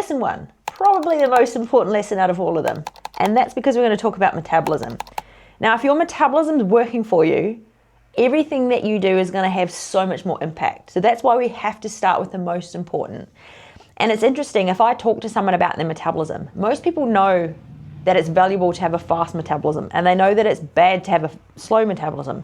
Lesson 1, probably the most important lesson out of all of them. And that's because we're going to talk about metabolism. Now, if your metabolism is working for you, everything that you do is going to have so much more impact. So that's why we have to start with the most important. And it's interesting, if I talk to someone about their metabolism, most people know that it's valuable to have a fast metabolism, and they know that it's bad to have a slow metabolism.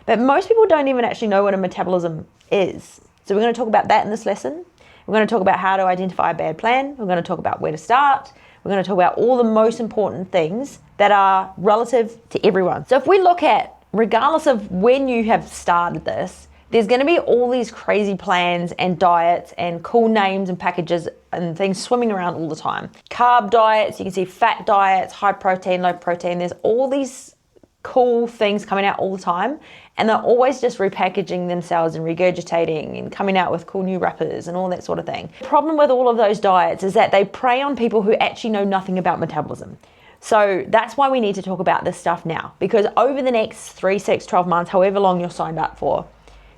But most people don't even actually know what a metabolism is. So we're going to talk about that in this lesson. We're going to talk about how to identify a bad plan. We're going to talk about where to start. We're going to talk about all the most important things that are relative to everyone. So if we look at, regardless of when you have started this, there's going to be all these crazy plans and diets and cool names and packages and things swimming around all the time. Carb diets, you can see fat diets, high protein, low protein. There's all these cool things coming out all the time, and they're always just repackaging themselves and regurgitating and coming out with cool new wrappers and all that sort of thing. The problem with all of those diets is that they prey on people who actually know nothing about metabolism. So that's why we need to talk about this stuff now, because over the next 3, 6, 12 months, however long you're signed up for,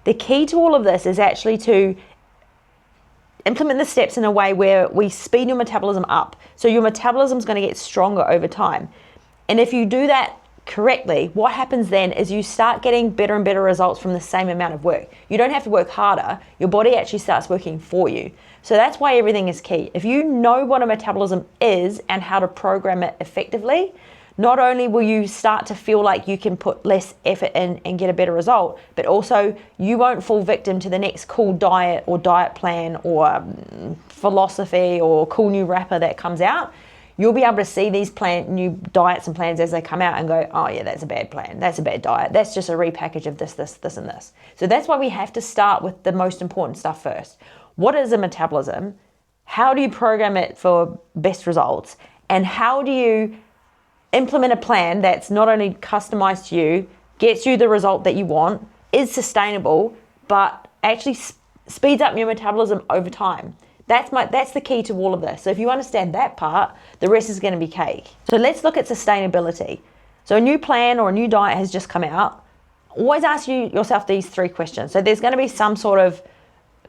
the key to all of this is actually to implement the steps in a way where we speed your metabolism up. So your metabolism is going to get stronger over time. And if you do that correctly, what happens then is you start getting better and better results from the same amount of work. You don't have to work harder. Your body actually starts working for you. So that's why everything is key. If you know what a metabolism is and how to program it effectively, not only will you start to feel like you can put less effort in and get a better result, but also you won't fall victim to the next cool diet or diet plan or philosophy or cool new wrapper that comes out. You'll be able to see these new diets and plans as they come out and go, oh yeah, that's a bad plan. That's a bad diet. That's just a repackage of this, this, this, and this. So that's why we have to start with the most important stuff first. What is a metabolism? How do you program it for best results? And how do you implement a plan that's not only customized to you, gets you the result that you want, is sustainable, but actually speeds up your metabolism over time? That's the key to all of this. So if you understand that part, the rest is going to be cake. So let's look at sustainability. So a new plan or a new diet has just come out. Always ask yourself these 3 questions. So there's going to be some sort of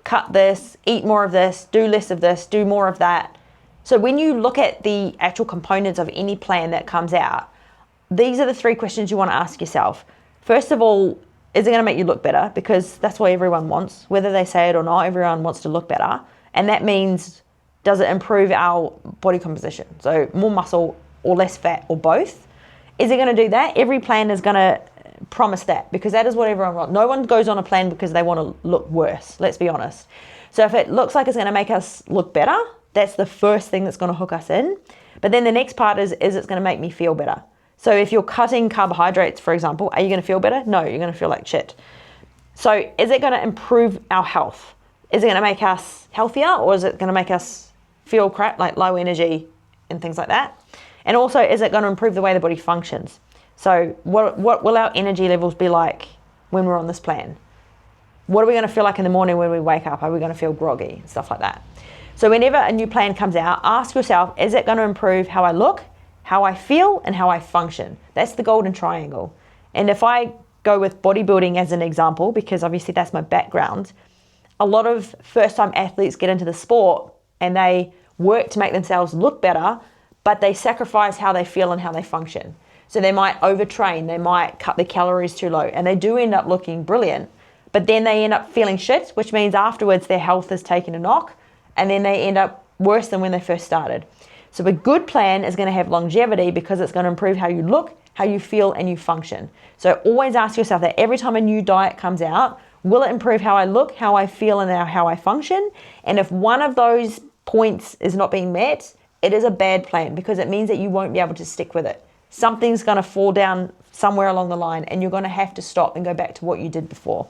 cut this, eat more of this, do less of this, do more of that. So when you look at the actual components of any plan that comes out, these are the 3 questions you want to ask yourself. First of all, is it going to make you look better? Because that's what everyone wants. Whether they say it or not, everyone wants to look better. And that means, does it improve our body composition? So more muscle or less fat or both? Is it going to do that? Every plan is going to promise that, because that is what everyone wants. No one goes on a plan because they want to look worse, let's be honest. So if it looks like it's going to make us look better, that's the first thing that's going to hook us in. But then the next part is it's going to make me feel better. So if you're cutting carbohydrates, for example, are you going to feel better? No, you're going to feel like shit. So is it going to improve our health? Is it going to make us healthier, or is it going to make us feel crap, like low energy and things like that? And also, is it going to improve the way the body functions? So what will our energy levels be like when we're on this plan? What are we going to feel like in the morning when we wake up? Are we going to feel groggy? Stuff like that. So whenever a new plan comes out, ask yourself, is it going to improve how I look, how I feel, and how I function? That's the golden triangle. And if I go with bodybuilding as an example, because obviously that's my background, a lot of first-time athletes get into the sport and they work to make themselves look better, but they sacrifice how they feel and how they function. So they might overtrain, they might cut their calories too low, and they do end up looking brilliant, but then they end up feeling shit, which means afterwards their health is taking a knock, and then they end up worse than when they first started. So a good plan is going to have longevity because it's going to improve how you look, how you feel, and you function. So always ask yourself that every time a new diet comes out, will it improve how I look, how I feel, and how I function? And if one of those points is not being met, it is a bad plan, because it means that you won't be able to stick with it. Something's going to fall down somewhere along the line, and you're going to have to stop and go back to what you did before.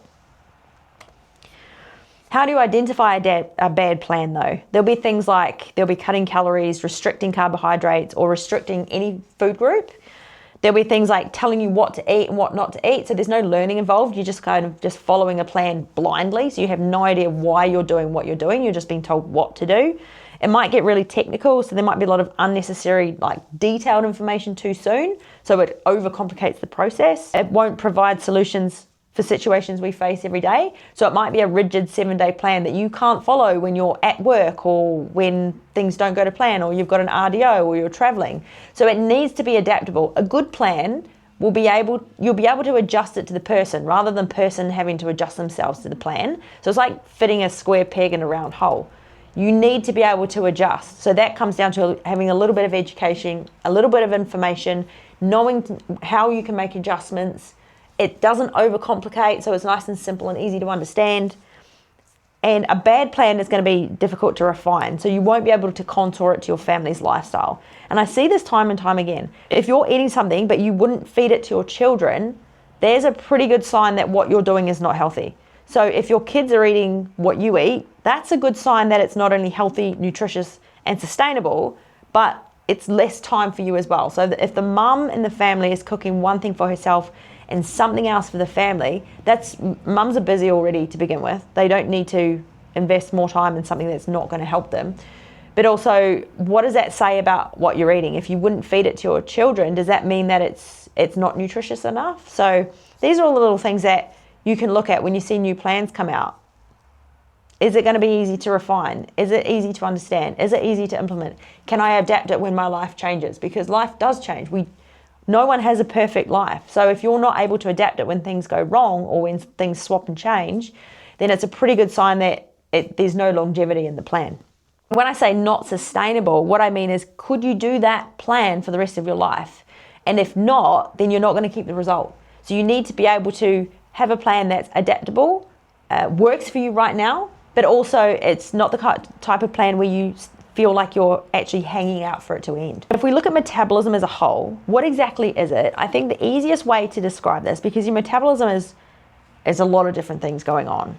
How do you identify a bad plan though? There'll be things like, there'll be cutting calories, restricting carbohydrates, or restricting any food group. There'll be things like telling you what to eat and what not to eat. So there's no learning involved. You're just kind of just following a plan blindly. So you have no idea why you're doing what you're doing. You're just being told what to do. It might get really technical. So there might be a lot of unnecessary, like detailed information too soon. So it overcomplicates the process. It won't provide solutions for situations we face every day. So it might be a rigid 7-day plan that you can't follow when you're at work or when things don't go to plan or you've got an RDO or you're traveling. So it needs to be adaptable. A good plan you'll be able to adjust it to the person rather than person having to adjust themselves to the plan. So it's like fitting a square peg in a round hole. You need to be able to adjust. So that comes down to having a little bit of education, a little bit of information, knowing how you can make adjustments. It doesn't overcomplicate, so it's nice and simple and easy to understand. And a bad plan is going to be difficult to refine, so you won't be able to contour it to your family's lifestyle. And I see this time and time again. If you're eating something but you wouldn't feed it to your children, there's a pretty good sign that what you're doing is not healthy. So if your kids are eating what you eat, that's a good sign that it's not only healthy, nutritious, and sustainable, but it's less time for you as well. So if the mum in the family is cooking one thing for herself and something else for the family, mums are busy already to begin with. They don't need to invest more time in something that's not going to help them. But also, what does that say about what you're eating? If you wouldn't feed it to your children, does that mean that it's not nutritious enough? So these are all the little things that you can look at when you see new plans come out. Is it going to be easy to refine? Is it easy to understand? Is it easy to implement? Can I adapt it when my life changes? Because life does change. No one has a perfect life. So if you're not able to adapt it when things go wrong or when things swap and change, then it's a pretty good sign that there's no longevity in the plan. When I say not sustainable, what I mean is, could you do that plan for the rest of your life? And if not, then you're not going to keep the result. So you need to be able to have a plan that's adaptable, works for you right now, but also it's not the type of plan where you feel like you're actually hanging out for it to end. If we look at metabolism as a whole, what exactly is it? I think the easiest way to describe this, because your metabolism is a lot of different things going on,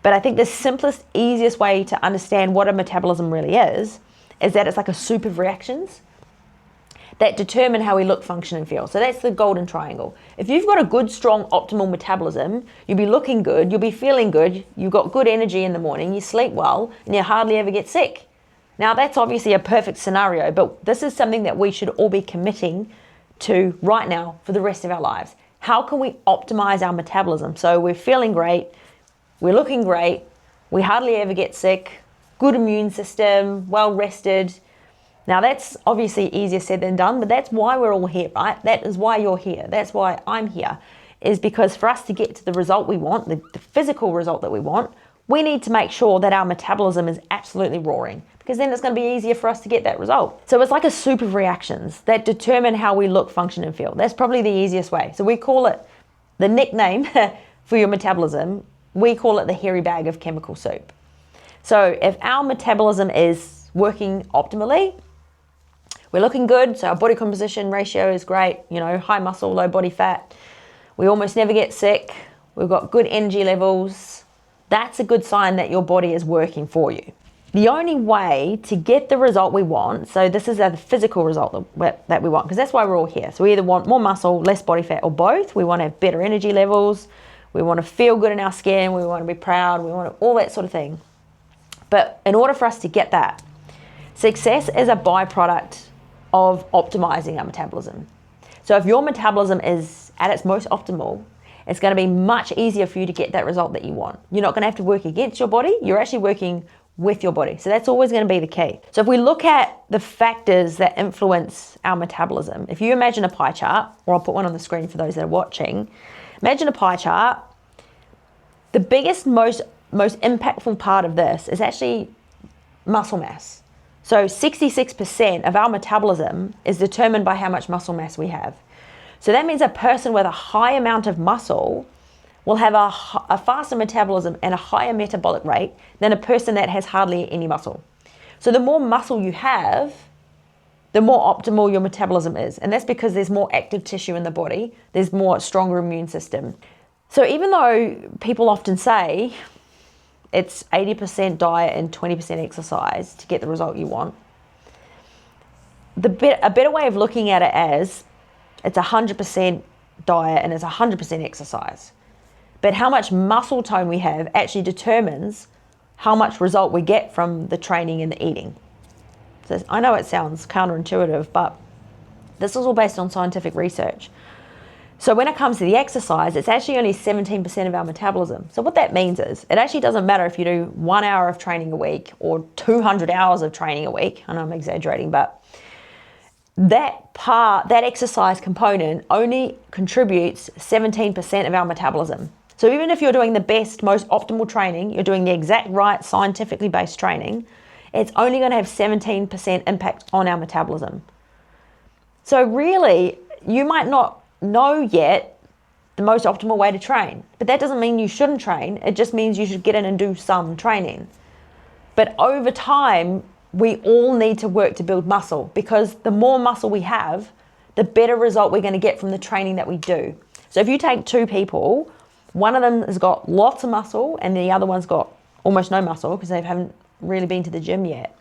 but I think the simplest, easiest way to understand what a metabolism really is that it's like a soup of reactions that determine how we look, function, and feel. So that's the golden triangle. If you've got a good, strong, optimal metabolism, you'll be looking good, you'll be feeling good, you've got good energy in the morning, you sleep well, and you hardly ever get sick. Now, that's obviously a perfect scenario, but this is something that we should all be committing to right now for the rest of our lives. How can we optimize our metabolism so we're feeling great, we're looking great, we hardly ever get sick, good immune system, well rested? Now, that's obviously easier said than done, but that's why we're all here, right? That is why you're here. That's why I'm here, is because for us to get to the result we want, the physical result that we want, we need to make sure that our metabolism is absolutely roaring, because then it's going to be easier for us to get that result. So it's like a soup of reactions that determine how we look, function, and feel. That's probably the easiest way. So we call it, the nickname for your metabolism, we call it the hairy bag of chemical soup. So if our metabolism is working optimally, we're looking good, so our body composition ratio is great, high muscle, low body fat. We almost never get sick. We've got good energy levels. That's a good sign that your body is working for you. The only way to get the result we want, so this is the physical result that we want, because that's why we're all here. So we either want more muscle, less body fat, or both. We want to have better energy levels. We want to feel good in our skin. We want to be proud. We want all that sort of thing. But in order for us to get that, success is a byproduct of optimizing our metabolism. So if your metabolism is at its most optimal, it's going to be much easier for you to get that result that you want. You're not going to have to work against your body. You're actually working with your body. So that's always going to be the key. So if we look at the factors that influence our metabolism, if you imagine a pie chart, or I'll put one on the screen for those that are watching, imagine a pie chart. The biggest, most impactful part of this is actually muscle mass. So 66% of our metabolism is determined by how much muscle mass we have. So that means a person with a high amount of muscle will have a faster metabolism and a higher metabolic rate than a person that has hardly any muscle. So the more muscle you have, the more optimal your metabolism is. And that's because there's more active tissue in the body, there's more stronger immune system. So even though people often say it's 80% diet and 20% exercise to get the result you want, a better way of looking at it as it's 100% diet and it's 100% exercise. But how much muscle tone we have actually determines how much result we get from the training and the eating. So I know it sounds counterintuitive, but this is all based on scientific research. So when it comes to the exercise, it's actually only 17% of our metabolism. So what that means is it actually doesn't matter if you do 1 hour of training a week or 200 hours of training a week. I know I'm exaggerating, but that exercise component only contributes 17% of our metabolism. So even if you're doing the best, most optimal training, you're doing the exact right scientifically based training, it's only going to have 17% impact on our metabolism. So really, you might not know yet the most optimal way to train, but that doesn't mean you shouldn't train. It just means you should get in and do some training. But over time, we all need to work to build muscle, because the more muscle we have, the better result we're going to get from the training that we do. So if you take two people, one of them has got lots of muscle and the other one's got almost no muscle because they haven't really been to the gym yet.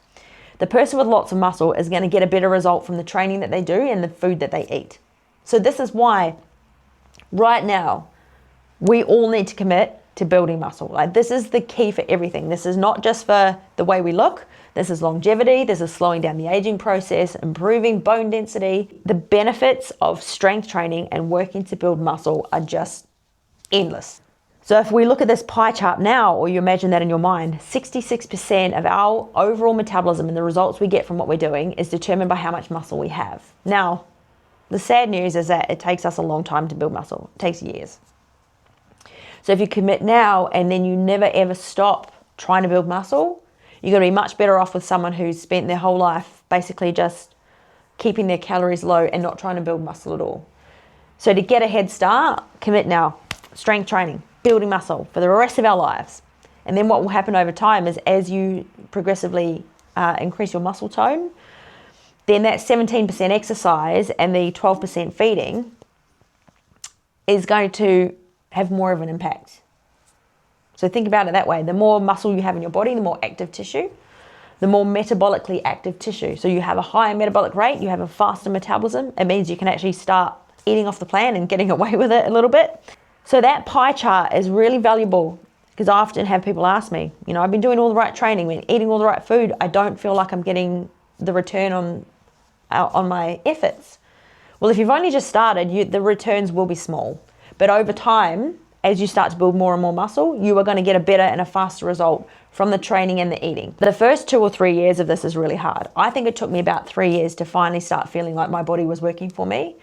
The person with lots of muscle is going to get a better result from the training that they do and the food that they eat. So this is why right now we all need to commit to building muscle. Like, this is the key for everything. This is not just for the way we look. This is longevity. This is slowing down the aging process, improving bone density. The benefits of strength training and working to build muscle are just endless. So if we look at this pie chart now, or you imagine that in your mind, 66% of our overall metabolism and the results we get from what we're doing is determined by how much muscle we have. Now, the sad news is that it takes us a long time to build muscle. It takes years. So if you commit now and then you never ever stop trying to build muscle, you're going to be much better off with someone who's spent their whole life basically just keeping their calories low and not trying to build muscle at all. So to get a head start, commit now. Strength training, building muscle for the rest of our lives. And then what will happen over time is, as you progressively increase your muscle tone, then that 17% exercise and the 12% feeding is going to have more of an impact. So think about it that way. The more muscle you have in your body, the more active tissue, the more metabolically active tissue. So you have a higher metabolic rate, you have a faster metabolism. It means you can actually start eating off the plan and getting away with it a little bit. So that pie chart is really valuable, because I often have people ask me, I've been doing all the right training, been eating all the right food. I don't feel like I'm getting the return on my efforts. Well, if you've only just started, the returns will be small. But over time, as you start to build more and more muscle, you are going to get a better and a faster result from the training and the eating. The first 2 or 3 years of this is really hard. I think it took me about 3 years to finally start feeling like my body was working for me.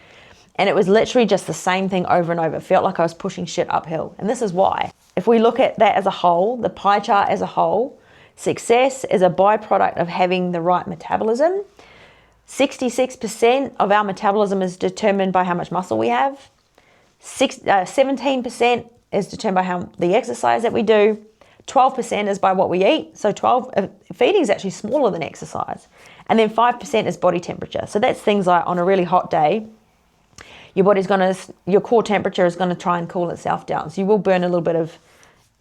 And it was literally just the same thing over and over. It felt like I was pushing shit uphill. And this is why. If we look at that as a whole, the pie chart as a whole, success is a byproduct of having the right metabolism. 66% of our metabolism is determined by how much muscle we have. 17% is determined by how the exercise that we do. 12% is by what we eat. So feeding is actually smaller than exercise. And then 5% is body temperature. So that's things like on a really hot day, your core temperature is going to try and cool itself down. So you will burn a little bit of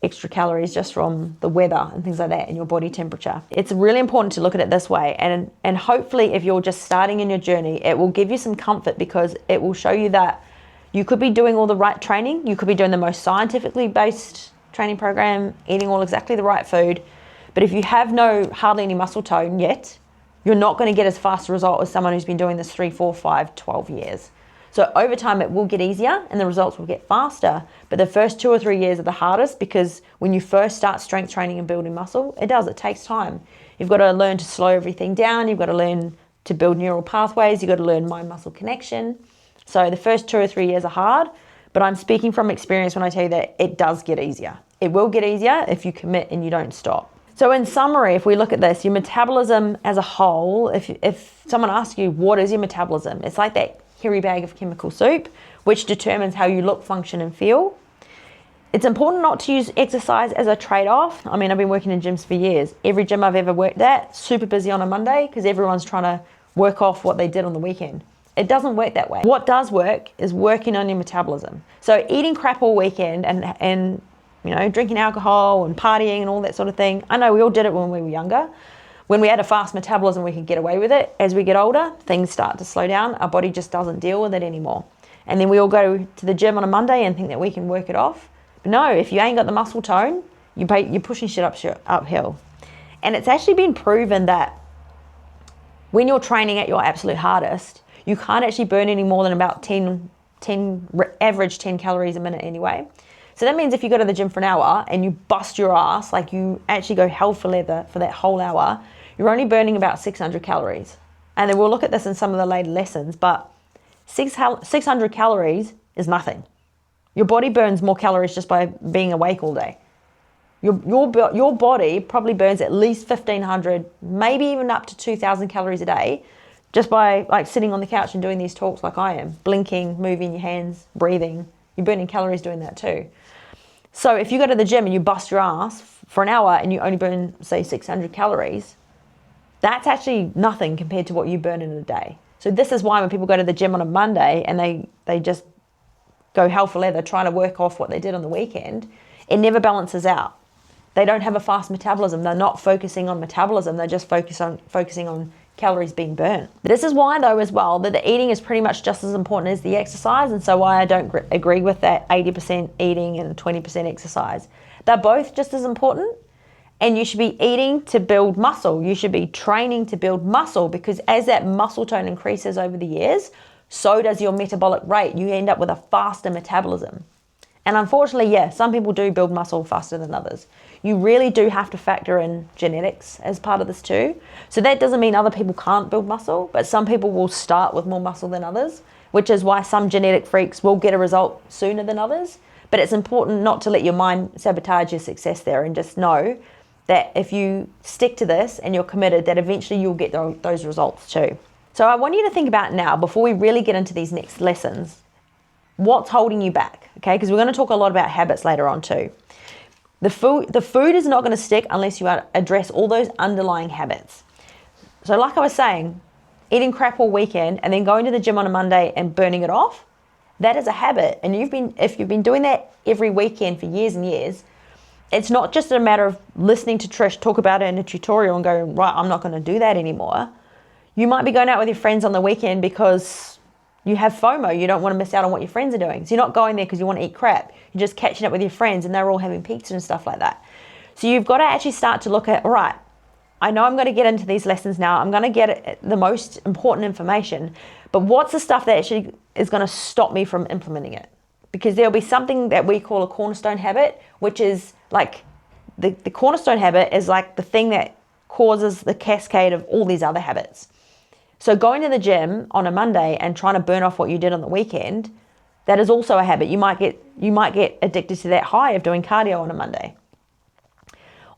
extra calories just from the weather and things like that in your body temperature. It's really important to look at it this way. And hopefully if you're just starting in your journey, it will give you some comfort, because it will show you that you could be doing all the right training. You could be doing the most scientifically based training program, eating all exactly the right food. But if you have hardly any muscle tone yet, you're not going to get as fast a result as someone who's been doing this 3, 4, 5, 12 years. So over time, it will get easier and the results will get faster. But the first 2 or 3 years are the hardest, because when you first start strength training and building muscle, it takes time. You've got to learn to slow everything down. You've got to learn to build neural pathways. You've got to learn mind-muscle connection. So the first 2 or 3 years are hard, but I'm speaking from experience when I tell you that it does get easier. It will get easier if you commit and you don't stop. So in summary, if we look at this, your metabolism as a whole, if someone asks you, what is your metabolism? It's like that hairy bag of chemical soup, which determines how you look, function, and feel. It's important not to use exercise as a trade-off. I mean, I've been working in gyms for years. Every gym I've ever worked at, super busy on a Monday, because everyone's trying to work off what they did on the weekend. It doesn't work that way. What does work is working on your metabolism. So eating crap all weekend and drinking alcohol and partying and all that sort of thing. I know we all did it when we were younger. When we had a fast metabolism, we could get away with it. As we get older, things start to slow down. Our body just doesn't deal with it anymore. And then we all go to the gym on a Monday and think that we can work it off. But no, if you ain't got the muscle tone, you're pushing shit uphill. And it's actually been proven that when you're training at your absolute hardest, you can't actually burn any more than about 10 average 10 calories a minute anyway. So that means if you go to the gym for an hour and you bust your ass, like you actually go hell for leather for that whole hour, you're only burning about 600 calories. And then we'll look at this in some of the later lessons, but 600 calories is nothing. Your body burns more calories just by being awake all day. Your body probably burns at least 1,500, maybe even up to 2,000 calories a day just by like sitting on the couch and doing these talks like I am, blinking, moving your hands, breathing. You're burning calories doing that too. So if you go to the gym and you bust your ass for an hour and you only burn, say, 600 calories, that's actually nothing compared to what you burn in a day. So this is why when people go to the gym on a Monday and they just go hell for leather trying to work off what they did on the weekend, it never balances out. They don't have a fast metabolism. They're not focusing on metabolism. They're just focusing on calories being burnt. This is why, though, as well, that the eating is pretty much just as important as the exercise, and so why I don't agree with that 80% eating and 20% exercise. They're both just as important, and you should be eating to build muscle. You should be training to build muscle, because as that muscle tone increases over the years, so does your metabolic rate. You end up with a faster metabolism. And unfortunately, yeah, some people do build muscle faster than others. You really do have to factor in genetics as part of this too. So that doesn't mean other people can't build muscle, but some people will start with more muscle than others, which is why some genetic freaks will get a result sooner than others. But it's important not to let your mind sabotage your success there, and just know that if you stick to this and you're committed, that eventually you'll get those results too. So I want you to think about now, before we really get into these next lessons, what's holding you back, okay? Because we're going to talk a lot about habits later on too. The food is not going to stick unless you address all those underlying habits. So like I was saying, eating crap all weekend and then going to the gym on a Monday and burning it off, that is a habit. And if you've been doing that every weekend for years and years, it's not just a matter of listening to Trish talk about it in a tutorial and going, right, I'm not going to do that anymore. You might be going out with your friends on the weekend because you have FOMO. You don't want to miss out on what your friends are doing. So you're not going there because you want to eat crap. You're just catching up with your friends and they're all having pizza and stuff like that. So you've got to actually start to look at, all right, I know I'm going to get into these lessons now. I'm going to get the most important information, but what's the stuff that actually is going to stop me from implementing it? Because there'll be something that we call a cornerstone habit, which is like the cornerstone habit is like the thing that causes the cascade of all these other habits. So going to the gym on a Monday and trying to burn off what you did on the weekend, that is also a habit. You might get addicted to that high of doing cardio on a Monday.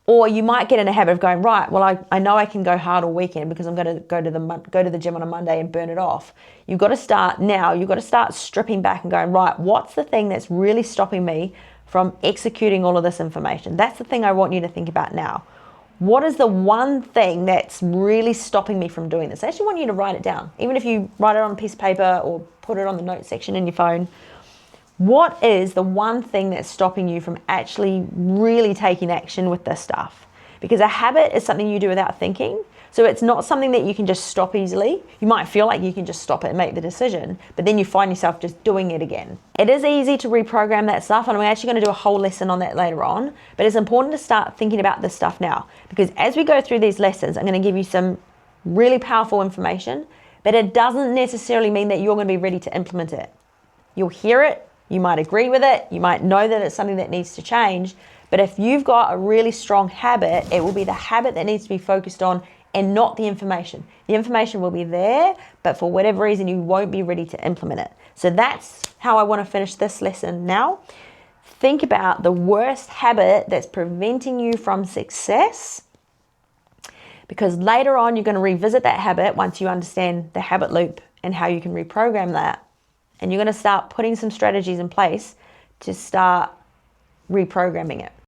Or you might get in a habit of going, right, well, I know I can go hard all weekend because I'm going to go to the gym on a Monday and burn it off. You've got to start now. You've got to start stripping back and going, right, what's the thing that's really stopping me from executing all of this information? That's the thing I want you to think about now. What is the one thing that's really stopping me from doing this? I actually want you to write it down. Even if you write it on a piece of paper or put it on the notes section in your phone. What is the one thing that's stopping you from actually really taking action with this stuff? Because a habit is something you do without thinking. So it's not something that you can just stop easily. You might feel like you can just stop it and make the decision, but then you find yourself just doing it again. It is easy to reprogram that stuff, and I'm actually going to do a whole lesson on that later on, but it's important to start thinking about this stuff now, because as we go through these lessons, I'm going to give you some really powerful information, but it doesn't necessarily mean that you're going to be ready to implement it. You'll hear it, you might agree with it, you might know that it's something that needs to change, but if you've got a really strong habit, it will be the habit that needs to be focused on and not the information. The information will be there, but for whatever reason, you won't be ready to implement it. So that's how I want to finish this lesson now. Think about the worst habit that's preventing you from success, because later on, you're going to revisit that habit once you understand the habit loop and how you can reprogram that. And you're going to start putting some strategies in place to start reprogramming it.